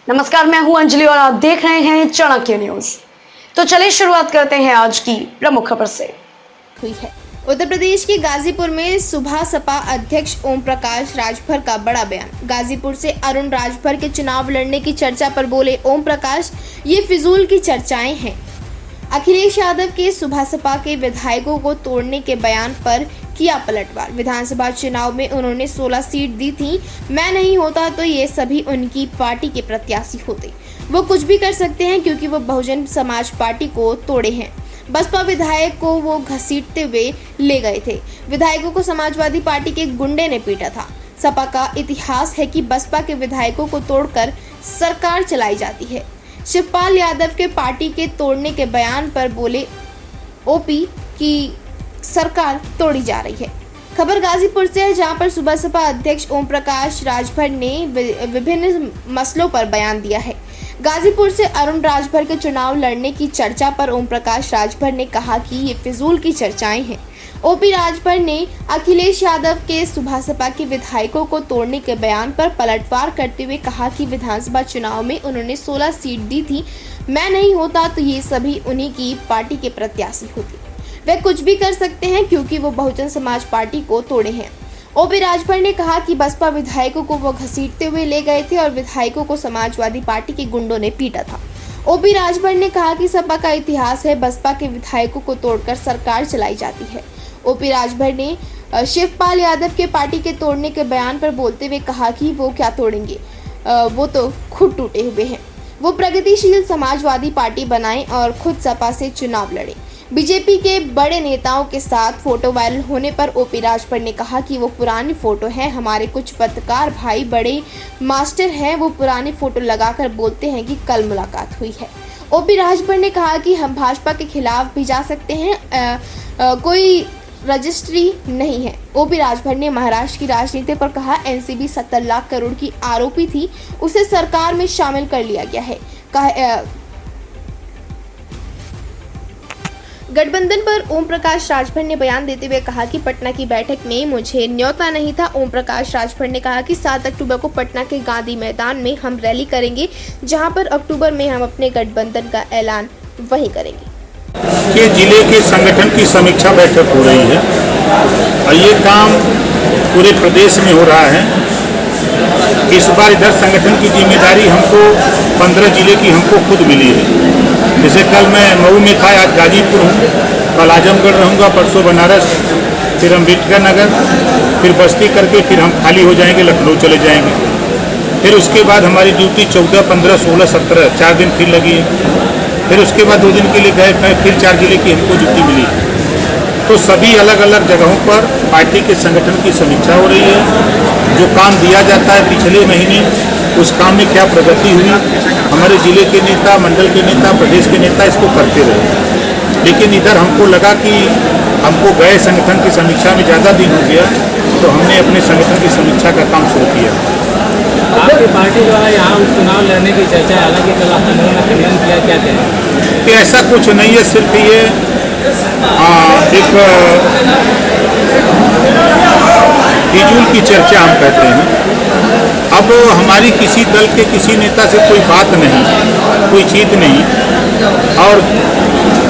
नमस्कार, मैं हूं अंजलि और आप देख रहे हैं चाणक्य न्यूज। तो चलिए शुरुआत करते हैं आज की प्रमुख खबर से। हुई है उत्तर प्रदेश के गाजीपुर में सुबह सपा अध्यक्ष ओम प्रकाश राजभर का बड़ा बयान। गाजीपुर से अरुण राजभर के चुनाव लड़ने की चर्चा पर बोले ओम प्रकाश, ये फिजूल की चर्चाएं हैं। अखिलेश यादव के सुबह सपा के विधायकों को तोड़ने के बयान पर किया पलटवार। विधानसभा चुनाव में उन्होंने 16 सीट दी थी। मैं नहीं होता तो ये सभी उनकी पार्टी के प्रत्याशी होते। वो कुछ भी कर सकते हैं क्योंकि वो बहुजन समाज पार्टी को तोड़े हैं। बसपा विधायक को वो घसीटते हुए ले गए थे। विधायकों को समाजवादी पार्टी के गुंडे ने पीटा था। सपा का इतिहास है कि बसपा के विधायकों को तोड़कर सरकार चलाई जाती है। शिवपाल यादव के पार्टी के तोड़ने के बयान पर बोले ओपी की सरकार तोड़ी जा रही है। खबर गाजीपुर से है, जहां पर सुबह सपा अध्यक्ष ओम प्रकाश राजभर ने विभिन्न मसलों पर बयान दिया है। गाजीपुर से अरुण राजभर के चुनाव लड़ने की चर्चा पर ओम प्रकाश राजभर ने कहा कि ये फिजूल की चर्चाएं हैं। ओपी राजभर ने अखिलेश यादव के सुबह सपा के विधायकों को तोड़ने के बयान पर पलटवार करते हुए कहा कि विधानसभा चुनाव में उन्होंने 16 सीट दी थी। मैं नहीं होता तो ये सभी उन्हीं की पार्टी के प्रत्याशी होते। वे कुछ भी कर सकते हैं क्योंकि वो बहुजन समाज पार्टी को तोड़े हैं। ओपी राजभर ने कहा कि बसपा विधायकों को वो घसीटते हुए ले गए थे और विधायकों को समाजवादी पार्टी के गुंडों ने पीटा था। ओपी राजभर ने कहा कि सपा का इतिहास है, बसपा के विधायकों को तोड़कर सरकार चलाई जाती है। ओपी राजभर ने शिवपाल यादव के पार्टी के तोड़ने के बयान पर बोलते हुए कहा कि वो क्या तोड़ेंगे, वो तो खुद टूटे हुए हैं। वो प्रगतिशील समाजवादी पार्टी बनाएं और खुद सपा से चुनाव लड़े। बीजेपी के बड़े नेताओं के साथ फोटो वायरल होने पर ओपी राजभर ने कहा कि वो पुरानी फोटो है। हमारे कुछ पत्रकार भाई बड़े मास्टर हैं, वो पुरानी फोटो लगाकर बोलते हैं कि कल मुलाकात हुई है। ओपी राजभर ने कहा कि हम भाजपा के खिलाफ भी जा सकते हैं, कोई रजिस्ट्री नहीं है। ओपी राजभर ने महाराष्ट्र की राजनीति पर कहा, एनसीबी 70 लाख करोड़ की आरोपी थी, उसे सरकार में शामिल कर लिया गया है। गठबंधन पर ओम प्रकाश राजभर ने बयान देते हुए कहा कि पटना की बैठक में मुझे न्योता नहीं था। ओम प्रकाश राजभर ने कहा कि 7 अक्टूबर को पटना के गांधी मैदान में हम रैली करेंगे, जहां पर अक्टूबर में हम अपने गठबंधन का ऐलान वहीं करेंगे। के जिले के संगठन की समीक्षा बैठक हो रही है और ये काम पूरे प्रदेश में हो रहा है। इस बार इधर संगठन की जिम्मेदारी हमको 15 जिले की हमको खुद मिली है। जैसे कल मैं मऊ में था, आज गाजीपुर हूँ, कल आजमगढ़ रहूँगा, परसों बनारस, फिर अम्बेडकर नगर, फिर बस्ती करके फिर हम खाली हो जाएंगे, लखनऊ चले जाएंगे। फिर उसके बाद हमारी ड्यूटी 14, 15, 16, 17 4 दिन फिर लगी है। फिर उसके बाद 2 दिन के लिए गए, फिर 4 जिले की हमको ड्यूटी मिली। तो सभी अलग अलग जगहों पर पार्टी के संगठन की समीक्षा हो रही है। जो काम दिया जाता है पिछले महीने, उस काम में क्या प्रगति हुई, हमारे जिले के नेता, मंडल के नेता, प्रदेश के नेता इसको करते रहे। लेकिन इधर हमको लगा कि हमको गए संगठन की समीक्षा में ज़्यादा दिन हो गया, तो हमने अपने संगठन की समीक्षा का काम शुरू किया। आपकी पार्टी द्वारा यहाँ चुनाव लड़ने की चर्चा, हालांकि कल आपने खंडन किया, क्या कहें? कि ऐसा कुछ नहीं है, सिर्फ ये एक फिजूल की चर्चा हम कहते हैं। अब हमारी किसी दल के किसी नेता से कोई बात नहीं, कोई जीत नहीं, और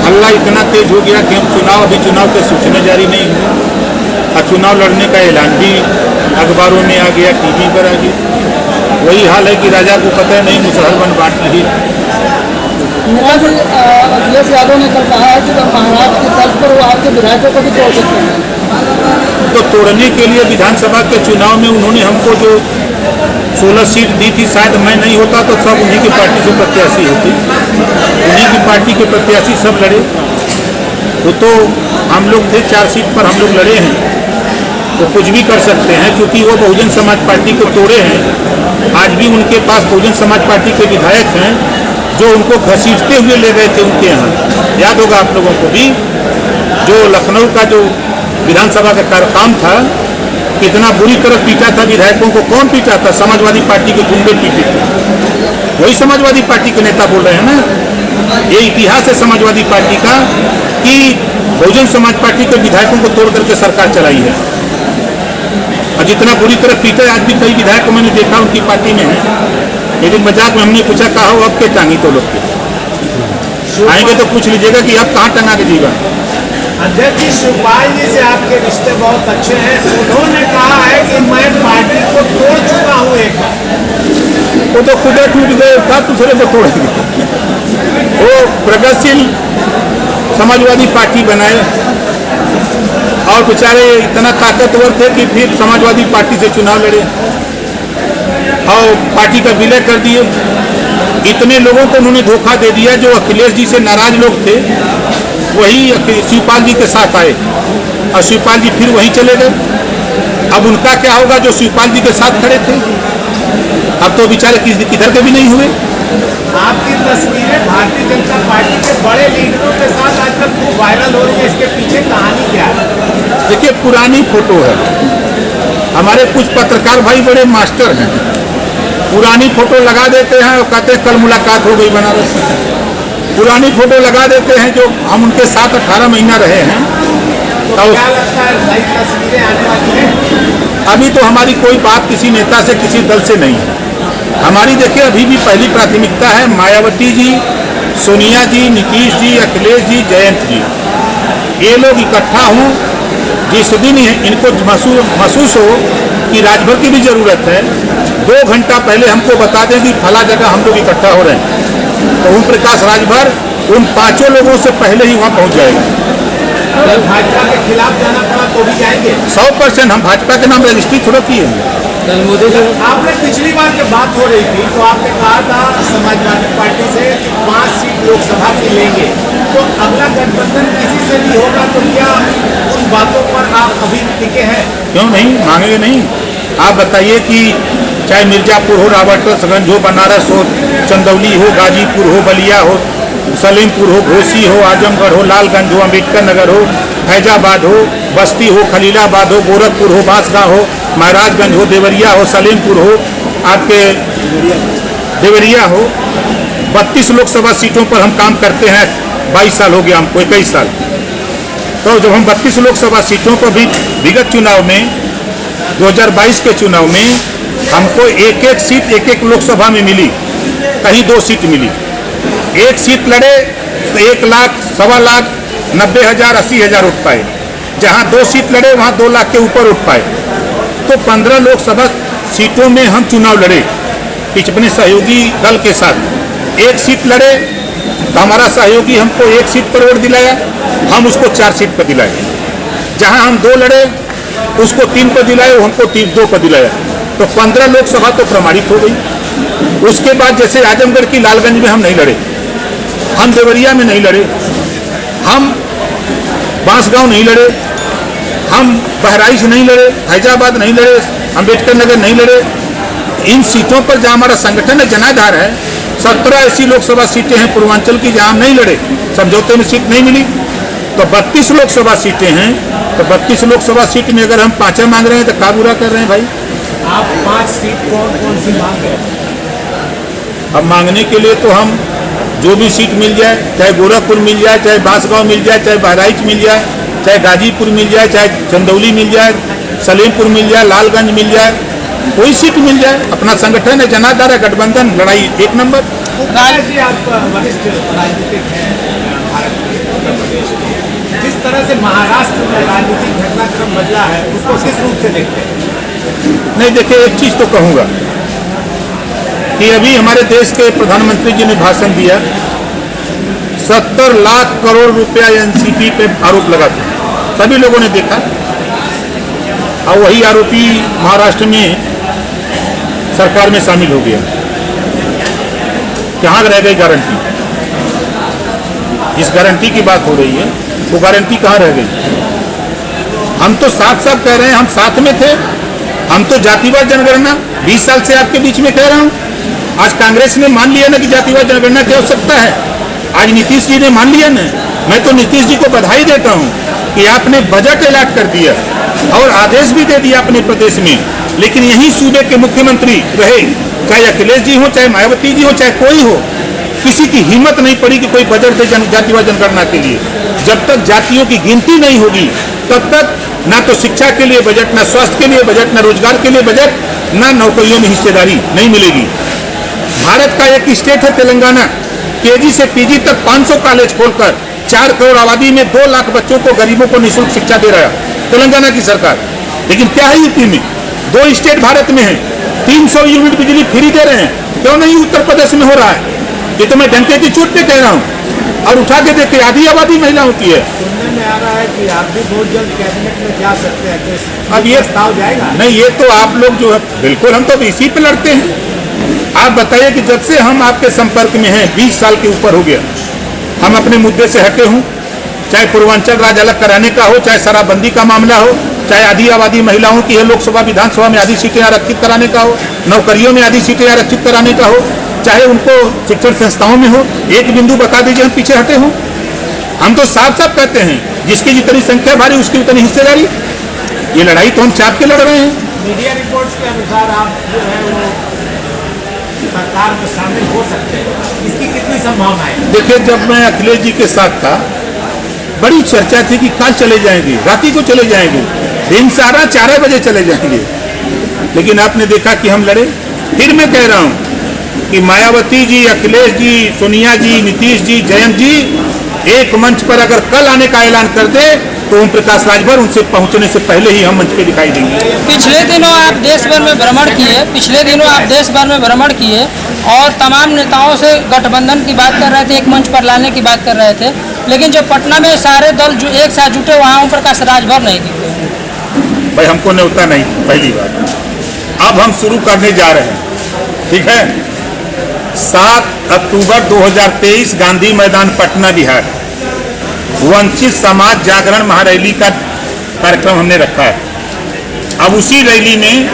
हल्ला इतना तेज हो गया कि हम अभी चुनाव के सूचना जारी नहीं हुई और चुनाव लड़ने का ऐलान भी अखबारों में आ गया, टीवी पर आ गया। वही हाल है कि राजा को पता नहीं, मुसहर बन बांट रही। अखिलेश यादव ने कल कहा है कि महाराष्ट्र की तर्ज पर वो आपके विधायकों को भी तोड़ सकते हैं। तो तोड़ने के लिए विधानसभा के चुनाव में उन्होंने हमको जो 16 सीट दी थी, शायद मैं नहीं होता तो सब उन्हीं की पार्टी से प्रत्याशी होती, उन्हीं की पार्टी के प्रत्याशी सब लड़े। वो तो हम लोग थे, 4 सीट पर हम लोग लड़े हैं, तो कुछ भी कर सकते हैं क्योंकि वो बहुजन समाज पार्टी को तोड़े हैं। आज भी उनके पास बहुजन समाज पार्टी के विधायक हैं जो उनको घसीटते हुए ले गए थे उनके यहाँ। याद होगा आप लोगों को भी, जो लखनऊ का जो विधानसभा का काम था, कितना बुरी तरह पीटा था विधायकों को। कौन पीटा था? समाजवादी पार्टी के गुंडे पीटे थे। वही समाजवादी पार्टी के नेता बोल रहे हैं ना। ये इतिहास है समाजवादी पार्टी का कि बहुजन समाज पार्टी के विधायकों को तोड़ करके सरकार चलाई है। और जितना बुरी तरह पीटे, आज भी कई विधायक मैंने देखा उनकी पार्टी में है। लेकिन मजाक में हमने पूछा कहा हो अब के टांगी तो लोग के आएंगे तो पूछ लीजिएगा कि अब कहाँ टंगा के जीवा। अध्यक्ष जी, शिवपाल जी से आपके रिश्ते बहुत अच्छे हैं। उन्होंने कहा है कि मैं पार्टी को तोड़ चुका हूँ एक बार। वो तो खुद टूट गए, था दूसरे को तोड़ेंगे। वो प्रगतिशील समाजवादी पार्टी बनाए और बेचारे इतना ताकतवर थे कि फिर समाजवादी पार्टी से चुनाव लड़े और पार्टी का विलय कर दिए। इतने लोगों को उन्होंने धोखा दे दिया। जो अखिलेश जी से नाराज लोग थे वही शिवपाल जी के साथ आए और शिवपाल जी फिर वहीं चले गए। अब उनका क्या होगा जो शिवपाल जी के साथ खड़े थे? अब तो बेचारे किधर के भी नहीं हुए। आपकी तस्वीरें भारतीय जनता पार्टी के बड़े लीडरों के साथ आजकल खूब वायरल हो रही है, इसके पीछे कहानी क्या है? देखिए, पुरानी फोटो है। हमारे कुछ पत्रकार भाई बड़े मास्टर हैं, पुरानी फोटो लगा देते हैं और कहते हैं कल मुलाकात हो गई बनारस में। पुरानी फोटो लगा देते हैं जो हम उनके साथ 18 महीना रहे हैं। तो क्या लगता है नई तस्वीरें आने वाली हैं? अभी तो हमारी कोई बात किसी नेता से किसी दल से नहीं है। हमारी देखिए अभी भी पहली प्राथमिकता है मायावती जी, सोनिया जी, नीतीश जी, अखिलेश जी, जयंत जी, ये लोग इकट्ठा हों। जिस दिन इनको महसूस हो कि राजभर की भी जरूरत है, 2 घंटा पहले हमको बता दें कि फला जगह हम लोग इकट्ठा हो रहे हैं, तो ओम प्रकाश राजभर उन 5 लोगों से पहले ही वहाँ पहुँच जाएगा। अगर भाजपा के खिलाफ जाना पड़ा तो भी जाएंगे 100%। हम भाजपा के नाम रजिस्ट्री थोड़ा किए हैं। कल मोदी जी आपने पिछली बार जब बात हो रही थी तो आपने कहा था समाजवादी पार्टी से 5 सीट लोकसभा की लेंगे, तो अगला गठबंधन किसी से भी होगा तो क्या उन बातों पर आप अभी टिके हैं? क्यों नहीं, मांगेंगे नहीं। आप बताइए कि चाहे मिर्जापुर हो, रावटगंज हो, बनारस हो, चंदौली हो, गाजीपुर हो, बलिया हो, सलीमपुर हो, घोसी हो, आजमगढ़ हो, लालगंज हो, अम्बेडकर नगर हो, फैजाबाद हो, बस्ती हो, खलीलाबाद हो, गोरखपुर हो, बांसगांव हो, महाराजगंज हो, देवरिया हो, सलीमपुर हो, आपके देवरिया हो, 32 लोकसभा सीटों पर हम काम करते हैं। 22 साल हो गया हमको, 21 साल। तो जब हम 32 लोकसभा सीटों पर भी विगत चुनाव में 2022 के चुनाव में हमको एक सीट एक लोकसभा में मिली, कहीं 2 सीट मिली। 1 सीट लड़े तो 1 लाख, 1.25 लाख, 90,000, 80,000 उठ पाए। जहां 2 सीट लड़े वहां 2 लाख के ऊपर उठ पाए। तो 15 लोकसभा सीटों में हम चुनाव लड़े अपने सहयोगी दल के साथ। 1 सीट लड़े तो हमारा सहयोगी हमको 1 सीट पर वोट दिलाया, हम उसको 4 सीट पर दिलाए। जहां हम 2 लड़े उसको 3 पर दिलाए, हमको 2 पर दिलाया। तो 15 लोकसभा तो प्रमाणित हो गई। उसके बाद जैसे आजमगढ़ की लालगंज में हम नहीं लड़े, हम देवरिया में नहीं लड़े, हम बांसगांव नहीं लड़े, हम बहराइच नहीं लड़े, फैजाबाद नहीं लड़े, अम्बेडकर नगर नहीं लड़े। इन सीटों पर जहाँ हमारा संगठन है जनाधार है, 17 ऐसी लोकसभा सीटें हैं पूर्वांचल की जहाँ हम नहीं लड़े, समझौते में सीट नहीं मिली। तो 32 लोकसभा सीटें हैं। तो 32 लोकसभा सीट में अगर हम 5 मांग रहे हैं तो क्या बुरा कर रहे हैं भाई? आप 5 सीट कौन सी मांग रहे हैं? अब मांगने के लिए तो हम जो भी सीट मिल जाए, चाहे गोरखपुर मिल जाए, चाहे बांसगांव मिल जाए, चाहे बहराइच मिल जाए, चाहे गाजीपुर मिल जाए, चाहे चंदौली मिल जाए, सलीमपुर मिल जाए, लालगंज मिल जाए, कोई सीट मिल जाए। अपना संगठन है, जनाधार है, गठबंधन लड़ाई 1 नंबर। जी, आप वरिष्ठ राजनीतिक हैं भारत के, उत्तर प्रदेश के। जिस तरह से महाराष्ट्र में राजनीतिक घटनाक्रम बदला है उसको किस रूप से देखते हैं? नहीं, देखिए एक चीज तो कहूँगा कि अभी हमारे देश के प्रधानमंत्री जी ने भाषण दिया, 70 लाख करोड़ रुपया एनसीपी पे आरोप लगा था, सभी लोगों ने देखा। और वही आरोपी महाराष्ट्र में सरकार में शामिल हो गया। कहाँ रह गई गारंटी? जिस गारंटी की बात हो रही है वो गारंटी कहाँ रह गई? हम तो साफ कह रहे हैं, हम साथ में थे। हम तो जातिवाद जनगणना 20 साल से आपके बीच में कह रहा हूँ। आज कांग्रेस ने मान लिया ना कि जातिवाद जनगणना की आवश्यकता है। आज नीतीश जी ने मान लिया ना। मैं तो नीतीश जी को बधाई देता हूँ कि आपने बजट अलॉट कर दिया और आदेश भी दे दिया अपने प्रदेश में। लेकिन यही सूबे के मुख्यमंत्री रहे, चाहे अखिलेश जी हो, चाहे मायावती जी हो, चाहे कोई हो, किसी की हिम्मत नहीं पड़ी कि कोई बजट दे जातिवाद जनगणना के लिए। जब तक जातियों की गिनती नहीं होगी तब तक ना तो शिक्षा के लिए बजट, ना स्वास्थ्य के लिए बजट, ना रोजगार के लिए बजट, ना नौकरियों में हिस्सेदारी नहीं मिलेगी। भारत का एक स्टेट है तेलंगाना, केजी से पीजी तक 500 कॉलेज खोलकर 4 करोड़ आबादी में 2 लाख बच्चों को, गरीबों को निःशुल्क शिक्षा दे रहा है तेलंगाना की सरकार। लेकिन क्या है यूपी में? 2 स्टेट भारत में है, 300 यूनिट बिजली फ्री दे रहे हैं, क्यों नहीं उत्तर प्रदेश में हो रहा है? ये तो मैं डंके की चोट पे कह रहा हूँ। और उठा के देखिए, आधी आबादी महिलाओं की है। सुनने में आ रहा है कि आप भी बहुत जल्द कैबिनेट में जा सकते हैं, तो अब ये प्रस्ताव जाएगा? नहीं, ये तो आप लोग जो है, बिल्कुल हम तो इसी पे लड़ते हैं। आप बताइए कि जब से हम आपके संपर्क में हैं, 20 साल के ऊपर हो गया, हम अपने मुद्दे से हटे हूँ, चाहे पूर्वांचल राज्य अलग कराने का हो, चाहे शराबबंदी का मामला हो, चाहे आधी आबादी महिलाओं की है लोकसभा विधानसभा में आधी सीटें आरक्षित कराने का हो, नौकरियों में आधी सीटें आरक्षित कराने का हो, चाहे उनको शिक्षण संस्थाओं में हो, एक बिंदु बता दीजिए हम पीछे हटे हों। हम तो साफ साफ कहते हैं, जिसकी जितनी संख्या भारी उसकी उतनी हिस्सेदारी। ये लड़ाई तो हम चाप के लड़ रहे हैं। मीडिया रिपोर्ट्स के अनुसार आप जो है वो सरकार में शामिल हो सकते हैं, इसकी कितनी संभावना है? देखिए, जब मैं अखिलेश जी के साथ था, बड़ी चर्चा थी कि कल चले जाएंगे, रात ही को चले जाएंगे, दिन सारा 4 बजे चले जाएंगे। लेकिन आपने देखा कि हम लड़े। फिर मैं कह रहा हूं कि मायावती जी, अखिलेश जी, सोनिया जी, नीतीश जी, जयंत जी एक मंच पर अगर कल आने का ऐलान कर दे तो ओम प्रकाश राजभर उनसे पहुंचने से पहले ही हम मंच पे दिखाई देंगे। पिछले दिनों आप देश भर में भ्रमण किए और तमाम नेताओं से गठबंधन की बात कर रहे थे, एक मंच पर लाने की बात कर रहे थे, लेकिन जब पटना में सारे दल जो एक साथ जुटे, वहाँ ओम प्रकाश राजभर नहीं दिखे। भाई, हमको न्योता नहीं, पहली बात। अब हम शुरू करने जा रहे हैं, ठीक है? 7 अक्टूबर 2023 गांधी मैदान पटना बिहार, वंचित समाज जागरण महारैली का कार्यक्रम हमने रखा है। अब उसी रैली में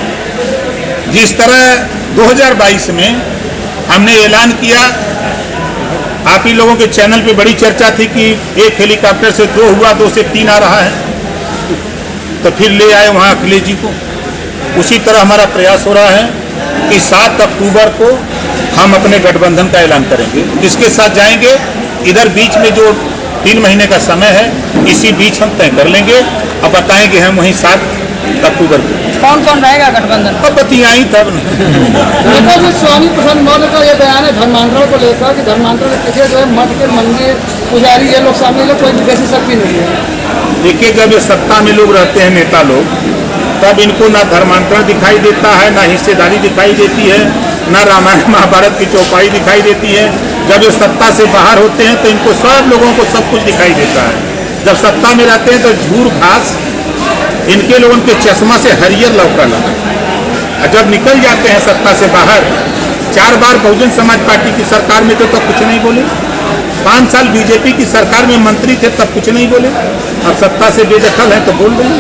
जिस तरह 2022 में हमने ऐलान किया, आप ही लोगों के चैनल पे बड़ी चर्चा थी कि 1 हेलीकॉप्टर से 2 हुआ, 2 से 3 आ रहा है, तो फिर ले आए वहाँ अखिलेश जी को। उसी तरह हमारा प्रयास हो रहा है कि 7 अक्टूबर को हम अपने गठबंधन का ऐलान करेंगे। किसके साथ जाएंगे, इधर बीच में जो 3 महीने का समय है, इसी बीच हम तय कर लेंगे। अब बताएंगे हम वहीं 7 अक्टूबर को। कौन कौन रहेगा गठबंधन? अब बतियाई तब देखो जी, स्वामी प्रसन्न मौर्य का ये बयान है धर्मांतरण को लेकर कि धर्मांतरण के पीछे जो है मठ के मंदिर पुजारी ये लोग शामिल है, कोई विदेशी शक्ति नहीं है। देखिए, जब ये सत्ता में लोग रहते हैं, नेता लोग, तब इनको ना धर्मांतरण दिखाई देता है, ना हिस्सेदारी दिखाई देती है, ना रामायण महाभारत की चौपाई दिखाई देती है। जब ये सत्ता से बाहर होते हैं तो इनको सब लोगों को सब कुछ दिखाई देता है। जब सत्ता में रहते हैं तो झूर घास इनके लोगों के चश्मा से हरियर लौका लगा, और जब निकल जाते हैं सत्ता से बाहर, 4 बार बहुजन समाज पार्टी की सरकार में थे तब कुछ नहीं बोले, 5 साल बीजेपी की सरकार में मंत्री थे तब कुछ नहीं बोले, अब सत्ता से बेदखल है तो बोल रहे हैं।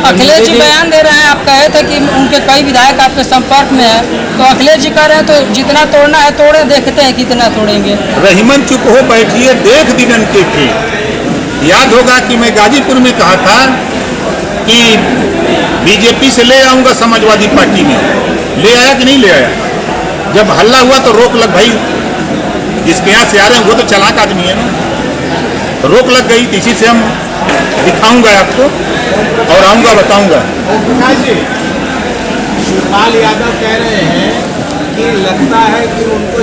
अखिलेश जी बयान दे रहे हैं, आप कहे थे कि उनके कई विधायक आपके संपर्क में है, तो अखिलेश जी कह रहे हैं तो जितना तोड़ना है तोड़े, देखते हैं कितना तोड़ेंगे। रहीमन चुप हो बैठिए, देख दिनन के थे। याद होगा कि मैं गाजीपुर में कहा था कि बीजेपी से ले आऊंगा समाजवादी पार्टी में, ले आया कि नहीं ले आया? जब हल्ला हुआ तो रोक लग भाई, जिसके यहाँ से आ रहे हैं वो तो चालाक आदमी है ना, रोक लग गई। इसी से हम दिखाऊंगा आपको और आऊंगा बताऊंगा। प्रकाश जी, शिवपाल यादव कह रहे हैं कि लगता है कि उनको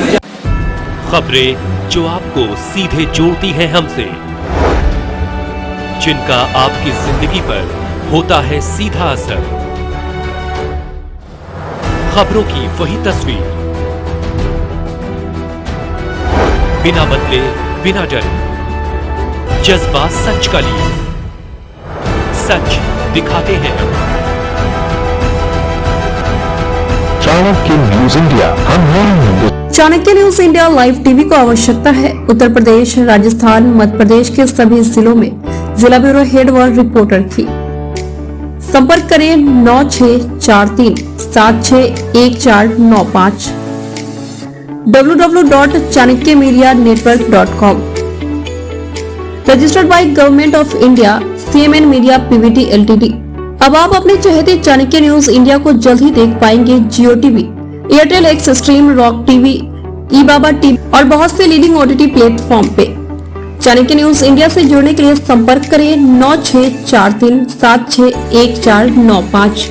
खबरें जो आपको सीधे जोड़ती हैं हमसे, जिनका आपकी जिंदगी पर होता है सीधा असर, खबरों की वही तस्वीर, बिना बदले बिना डरे, जज्बा सच का लिए, सच दिखाते हैं। चाणक्य न्यूज इंडिया, हम हैं। Chanakya news India live TV को आवश्यकता है उत्तर प्रदेश, राजस्थान, मध्य प्रदेश के सभी जिलों में जिला ब्यूरो हेड व रिपोर्टर की। संपर्क करें 9643761495 www.chanakyaMediaNetwork.com। Registered by government of India, CMN media PVT LTD। अब आप अपने चहेते चाणक्य न्यूज इंडिया को जल्द ही देख पाएंगे Jio TV, Airtel Xstream, rock TV, eBaba TV और बहुत से लीडिंग OTT प्लेटफॉर्म पे। चाणक्य न्यूज इंडिया से जुड़ने के लिए संपर्क करें 9643761495।